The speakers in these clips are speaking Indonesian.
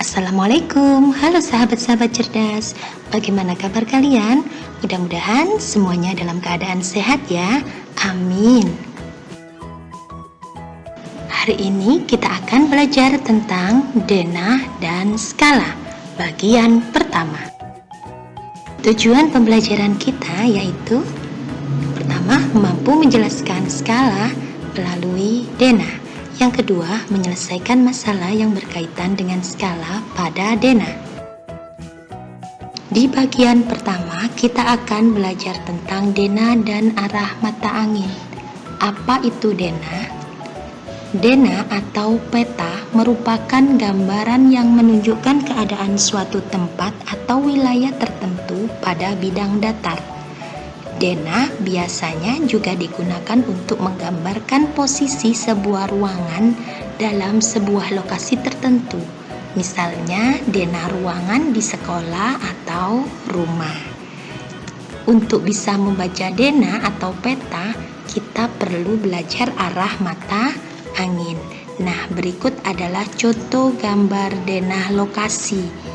Assalamualaikum, halo sahabat-sahabat cerdas. Bagaimana kabar kalian? Mudah-mudahan semuanya dalam keadaan sehat ya. Amin. Hari ini kita akan belajar tentang denah dan skala, bagian pertama. Tujuan pembelajaran kita yaitu pertama, mampu menjelaskan skala melalui denah. Yang kedua, menyelesaikan masalah yang berkaitan dengan skala pada denah. Di bagian pertama, kita akan belajar tentang denah dan arah mata angin. Apa itu denah? Denah atau peta merupakan gambaran yang menunjukkan keadaan suatu tempat atau wilayah tertentu pada bidang datar. Denah biasanya juga digunakan untuk menggambarkan posisi sebuah ruangan dalam sebuah lokasi tertentu. Misalnya, denah ruangan di sekolah atau rumah. Untuk bisa membaca denah atau peta, kita perlu belajar arah mata angin. Nah, berikut adalah contoh gambar denah lokasi.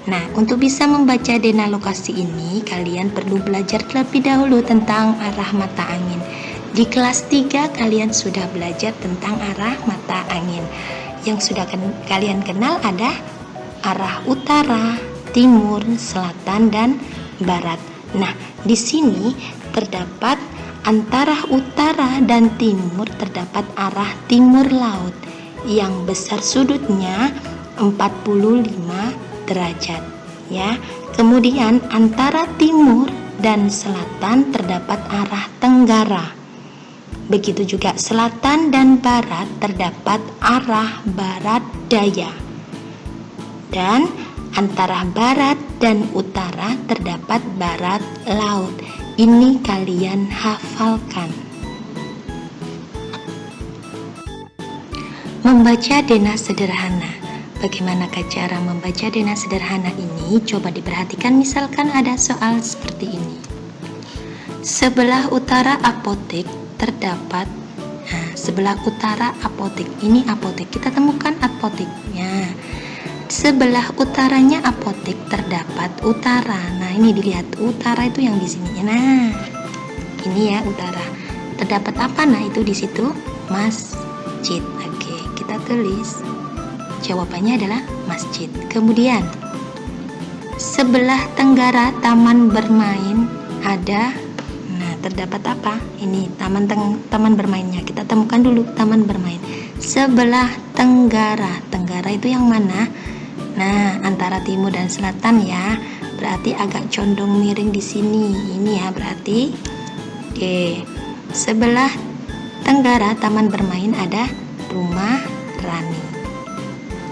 Nah, untuk bisa membaca denah lokasi ini, kalian perlu belajar terlebih dahulu tentang arah mata angin. Di kelas 3, kalian sudah belajar tentang arah mata angin. Yang sudah kalian kenal ada arah utara, timur, selatan, dan barat. Nah, di sini terdapat antara utara dan timur terdapat arah timur laut yang besar sudutnya 45 derajat ya. Kemudian antara timur dan selatan terdapat arah tenggara. Begitu juga selatan dan barat terdapat arah barat daya. Dan antara barat dan utara terdapat barat laut. Ini kalian hafalkan. Membaca denah sederhana. Bagaimanakah cara membaca denah sederhana ini? Coba diperhatikan, misalkan ada soal seperti ini. Sebelah utara apotek terdapat, sebelah utara apotek, ini apotek, kita temukan apoteknya. Sebelah utaranya apotek terdapat utara. Nah, ini dilihat utara itu yang di sini. Nah, ini ya utara. Terdapat apa? Nah, itu di situ masjid. Oke, kita tulis. Jawabannya adalah masjid. Kemudian sebelah tenggara taman bermain ada. Nah, terdapat apa? Ini taman bermainnya. Kita temukan dulu taman bermain. Sebelah tenggara. Tenggara itu yang mana? Nah, antara timur dan selatan ya. Berarti agak condong miring di sini. Ini ya berarti. Oke. Sebelah tenggara taman bermain ada rumah Rani.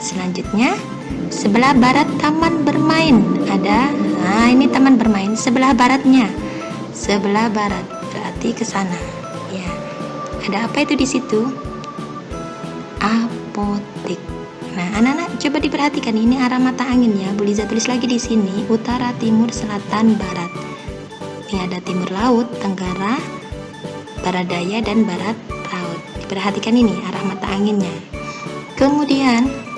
Selanjutnya, sebelah barat taman bermain ada. Nah, ini taman bermain sebelah baratnya. Sebelah barat berarti ke sana. Ya. Ada apa itu di situ? Apotek. Nah, anak-anak coba diperhatikan, ini arah mata angin ya. Bu Liza tulis lagi di sini, utara, timur, selatan, barat. Ini ada timur laut, tenggara, barat daya, dan barat laut. Diperhatikan ini arah mata anginnya. Kemudian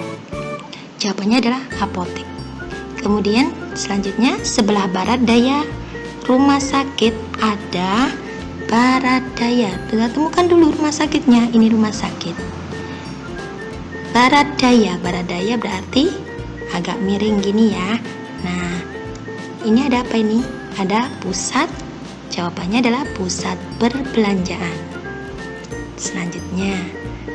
jawabannya adalah apotek. Kemudian selanjutnya sebelah barat daya rumah sakit ada barat daya. Kita temukan dulu rumah sakitnya. Ini rumah sakit. Barat daya berarti agak miring gini ya. Nah, ini ada apa ini? Ada pusat. Jawabannya adalah pusat perbelanjaan. Selanjutnya,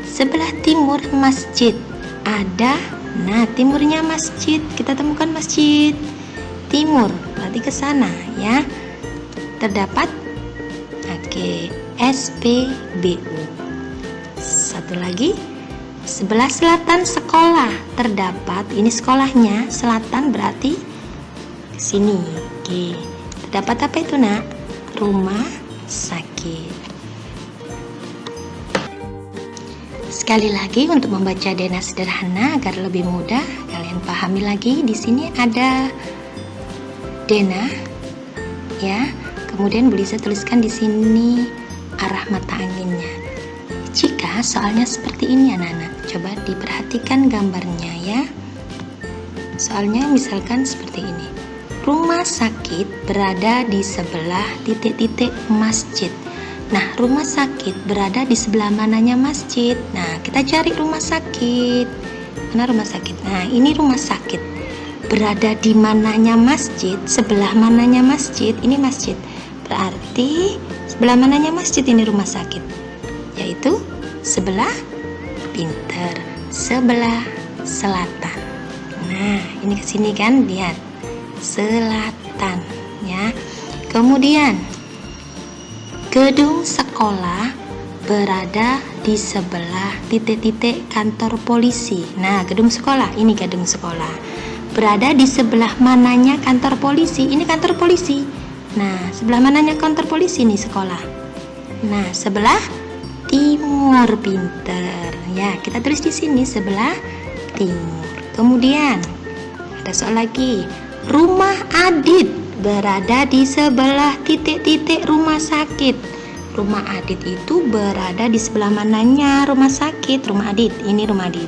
sebelah timur masjid ada. Nah, timurnya masjid, kita temukan masjid timur, berarti ke sana ya. Terdapat SPBU. Satu lagi, sebelah selatan sekolah terdapat, ini sekolahnya, selatan berarti ke sini. Oke. Terdapat apa itu, Nak? Rumah sakit. Sekali lagi untuk membaca denah sederhana agar lebih mudah kalian pahami lagi. Di sini ada denah ya. Kemudian Bu Liza tuliskan di sini arah mata anginnya. Jika soalnya seperti ini anak-anak, coba diperhatikan gambarnya ya. Soalnya misalkan seperti ini. Rumah sakit berada di sebelah titik-titik masjid. Nah, rumah sakit berada di sebelah mananya masjid. Nah, kita cari rumah sakit. Mana rumah sakit? Nah, ini rumah sakit. Berada di mananya masjid, sebelah mananya masjid, ini masjid. Berarti sebelah mananya masjid ini rumah sakit? Yaitu sebelah, pinter, sebelah selatan. Nah, ini ke sini kan, lihat. Selatan, ya. Kemudian gedung sekolah berada di sebelah titik-titik kantor polisi. Nah, gedung sekolah, ini gedung sekolah. Berada di sebelah mananya kantor polisi? Ini kantor polisi. Nah, sebelah mananya kantor polisi nih sekolah? Nah, sebelah timur, pinter. Ya, kita tulis di sini sebelah timur. Kemudian ada soal lagi. Rumah Adit berada di sebelah titik-titik rumah sakit. Rumah Adit itu berada di sebelah mananya rumah sakit? Rumah Adit, ini rumah Adit.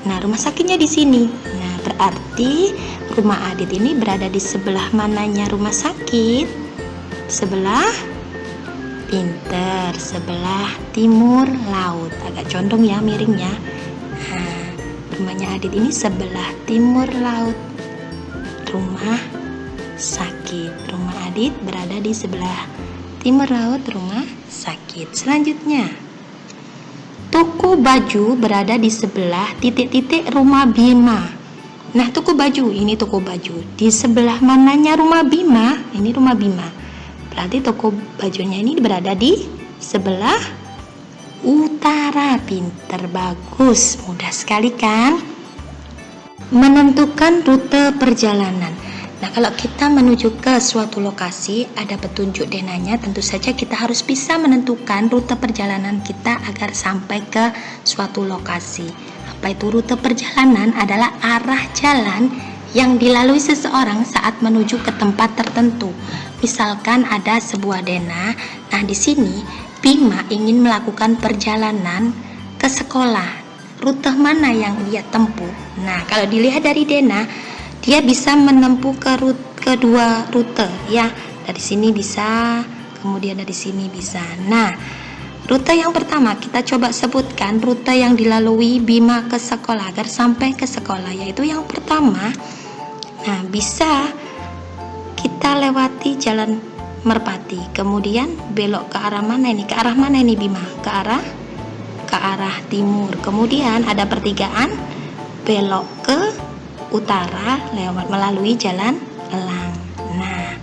Nah, rumah sakitnya di sini. Nah, berarti rumah Adit ini berada di sebelah mananya rumah sakit? Sebelah, pinter, sebelah timur laut. Agak condong ya miringnya. Nah, rumahnya Adit ini sebelah timur laut. Rumah sakit. Rumah Adit berada di sebelah timur laut rumah sakit. Selanjutnya, toko baju berada di sebelah titik-titik rumah Bima. Nah, toko baju, ini toko baju. Di sebelah mananya rumah Bima? Ini rumah Bima. Berarti toko bajunya ini berada di sebelah utara. Pinter, bagus. Mudah sekali kan? Menentukan rute perjalanan. Nah, kalau kita menuju ke suatu lokasi, ada petunjuk denanya, tentu saja kita harus bisa menentukan rute perjalanan kita agar sampai ke suatu lokasi. Apa itu rute perjalanan? Adalah arah jalan yang dilalui seseorang saat menuju ke tempat tertentu. Misalkan ada sebuah denah. Nah, di sini Bima ingin melakukan perjalanan ke sekolah. Rute mana yang dia tempuh? Nah, kalau dilihat dari denah, dia bisa menempuh kedua rute, ya. Dari sini bisa, kemudian dari sini bisa. Nah, rute yang pertama kita coba sebutkan rute yang dilalui Bima ke sekolah agar sampai ke sekolah, yaitu yang pertama. Nah, bisa kita lewati jalan Merpati, kemudian belok ke arah mana ini? Ke arah mana ini Bima? Ke arah timur. Kemudian ada pertigaan, belok ke utara lewat melalui jalan Elang. Nah,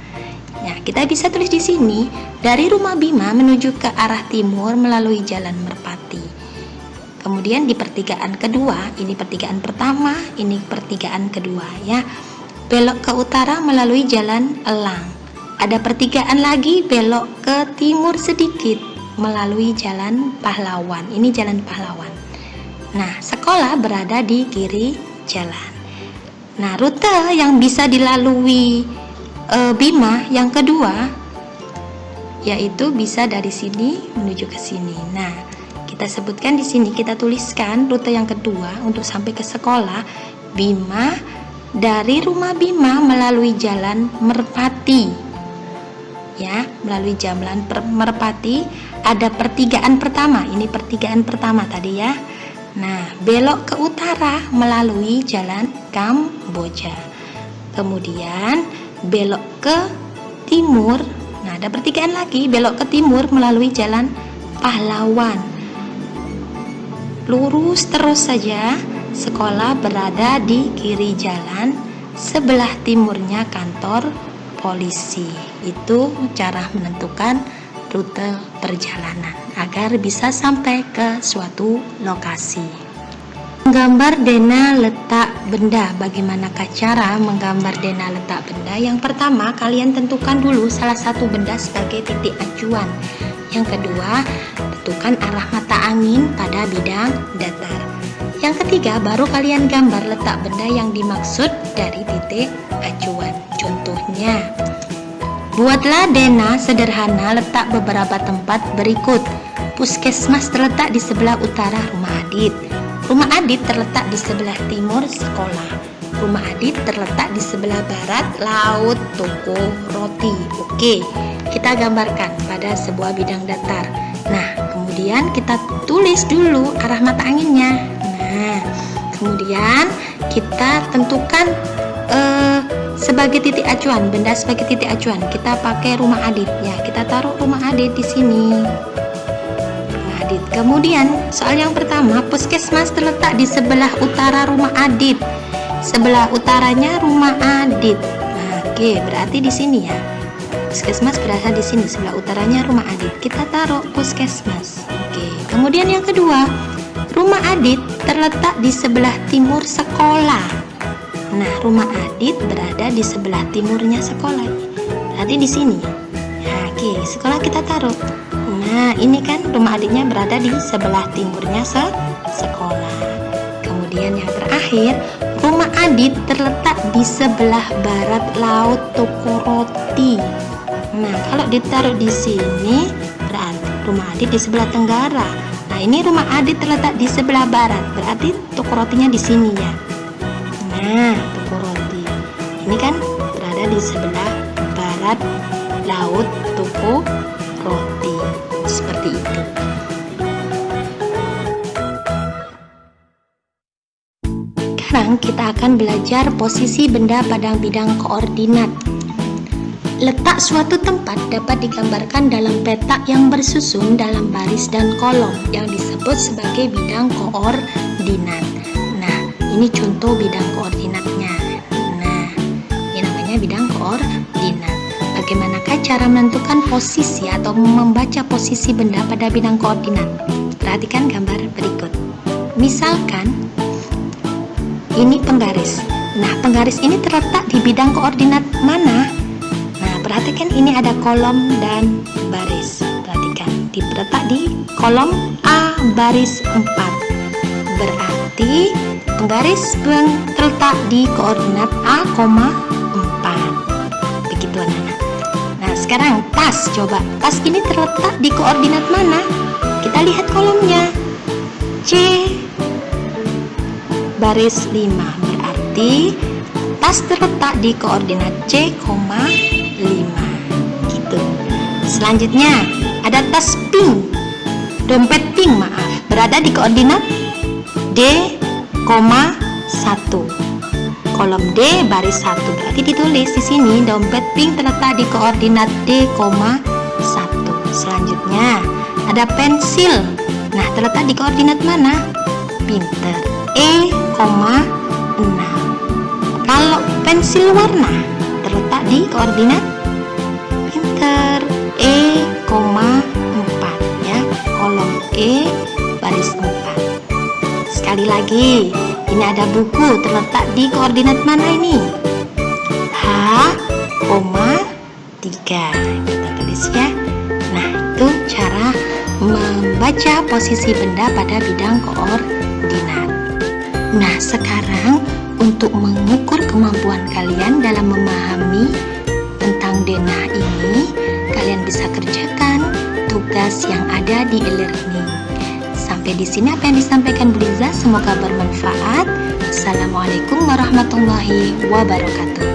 ya, kita bisa tulis di sini dari rumah Bima menuju ke arah timur melalui jalan Merpati. Kemudian di pertigaan kedua, ini pertigaan pertama, ini pertigaan kedua, ya. Belok ke utara melalui jalan Elang. Ada pertigaan lagi, belok ke timur sedikit melalui jalan Pahlawan. Ini jalan Pahlawan. Nah, sekolah berada di kiri jalan. Nah, rute yang bisa dilalui Bima yang kedua, yaitu bisa dari sini menuju ke sini. Nah, kita sebutkan di sini, kita tuliskan rute yang kedua untuk sampai ke sekolah. Bima, dari rumah Bima melalui jalan Merpati, ya, melalui jalan Merpati. Ada pertigaan pertama, ini pertigaan pertama tadi ya. Nah, belok ke utara melalui jalan Kamboja. Kemudian belok ke timur. Nah, ada pertigaan lagi, belok ke timur melalui jalan Pahlawan. Lurus terus saja. Sekolah berada di kiri jalan, sebelah timurnya kantor polisi. Itu cara menentukan rute perjalanan agar bisa sampai ke suatu lokasi. Menggambar denah letak benda. Bagaimanakah cara menggambar denah letak benda? Yang pertama, kalian tentukan dulu salah satu benda sebagai titik acuan. Yang kedua, tentukan arah mata angin pada bidang datar. Yang ketiga, baru kalian gambar letak benda yang dimaksud dari titik acuan. Contohnya, buatlah denah sederhana letak beberapa tempat berikut. Puskesmas terletak di sebelah utara rumah Adit. Rumah Adit terletak di sebelah timur sekolah. Rumah Adit terletak di sebelah barat laut toko roti. Oke, kita gambarkan pada sebuah bidang datar. Nah, kemudian kita tulis dulu arah mata anginnya. Nah, kemudian kita tentukan sebagai titik acuan, benda sebagai titik acuan. Kita pakai rumah Adit ya. Kita taruh rumah Adit di sini. Rumah Adit. Kemudian soal yang pertama, puskesmas terletak di sebelah utara rumah Adit. Sebelah utaranya rumah Adit. Nah, oke, berarti di sini ya. Puskesmas berada di sini, sebelah utaranya rumah Adit. Kita taruh puskesmas. Oke. Kemudian yang kedua, rumah Adit terletak di sebelah timur sekolah. Nah, rumah Adit berada di sebelah timurnya sekolah. Berarti di sini. Nah, oke, sekolah kita taruh. Nah, ini kan rumah Aditnya berada di sebelah timurnya sekolah. Kemudian yang terakhir, rumah Adit terletak di sebelah barat laut toko roti. Nah, kalau ditaruh di sini, berarti rumah Adit di sebelah tenggara. Nah, ini rumah Adit terletak di sebelah barat, berarti toko rotinya di sini ya. Nah, toko roti ini kan berada di sebelah barat laut toko roti, seperti itu. Sekarang kita akan belajar posisi benda pada bidang koordinat. Letak suatu tempat dapat digambarkan dalam peta yang bersusun dalam baris dan kolom yang disebut sebagai bidang koordinat. Nah, ini contoh bidang koordinatnya. Nah, ini namanya bidang koordinat. Bagaimanakah cara menentukan posisi atau membaca posisi benda pada bidang koordinat? Perhatikan gambar berikut. Misalkan ini penggaris. Nah, penggaris ini terletak di bidang koordinat mana? Nah, perhatikan ini ada kolom dan baris. Perhatikan, terletak di kolom A baris 4. Berarti penggaris terletak di koordinat A, 4. Begitu anak-anak. Nah, sekarang tas, coba. Tas ini terletak di koordinat mana? Kita lihat kolomnya. C baris 5, berarti tas terletak di koordinat C, 5 gitu. Selanjutnya ada tas pink, dompet pink berada di koordinat D, 1. Kolom D baris 1, berarti ditulis di sini dompet pink terletak di koordinat D, 1. Selanjutnya ada pensil. Nah, terletak di koordinat mana? Pinter, E, 6. Kalau pensil warna terletak di koordinat pinter, E, 4 ya. Kolom E baris 4. Sekali lagi, ini ada buku terletak di koordinat mana ini? H, 3. Kita tulis ya. Nah, itu cara membaca posisi benda pada bidang koordinat. Nah, sekarang untuk mengukur kemampuan kalian dalam memahami tentang denah ini, kalian bisa kerjakan tugas yang ada di e-learning. Sampai di sini apa yang disampaikan Bu Liza, semoga bermanfaat. Assalamualaikum warahmatullahi wabarakatuh.